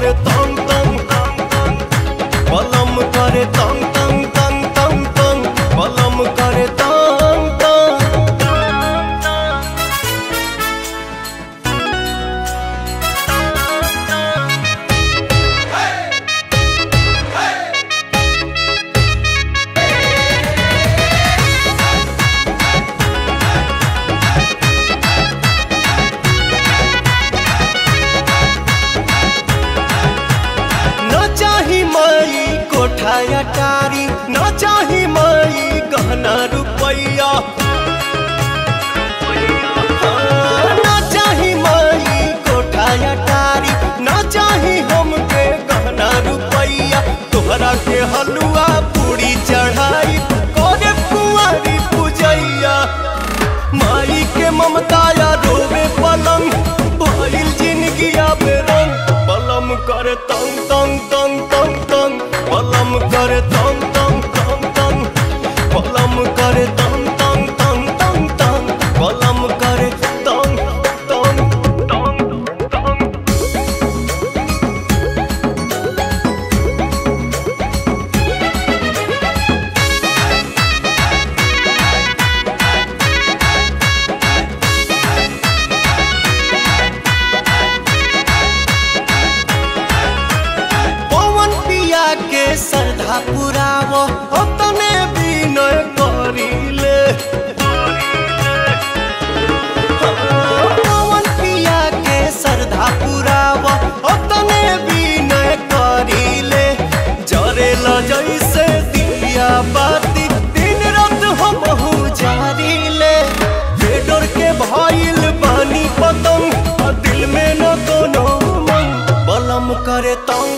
करे तंग तंग बलम करे तंग तंग तंग तंग तंग बलम करे तंग तंग। अटारी न चाही माई गहना रुपैया, न चाही माई कोठा अटारी, न चाही हमके गहना रुपैया। तोहरा के हलुआ पूरी चढ़ाई करे कुंवारी पूजैया। माई के ममताया रोवे पलंग भइल जिंदगिया बेरंग। बलम करे तंग तंग तंग तंग तंग बलम करे तंग तंग तंग तंग बलम करे तंग तंग तंग तंग तंग बलम करे तंग तंग तंग तंग। के श्रद्धा पुरावो तने विनय करिले। पवन पिया के श्रद्धा पुरावो तने विनय करिले। जरेला जैसे दिया बाती दिन रात हमहु जारिले। बेडर के भइल बानी पतंग दिल में न कोनो मन बलम करे तंग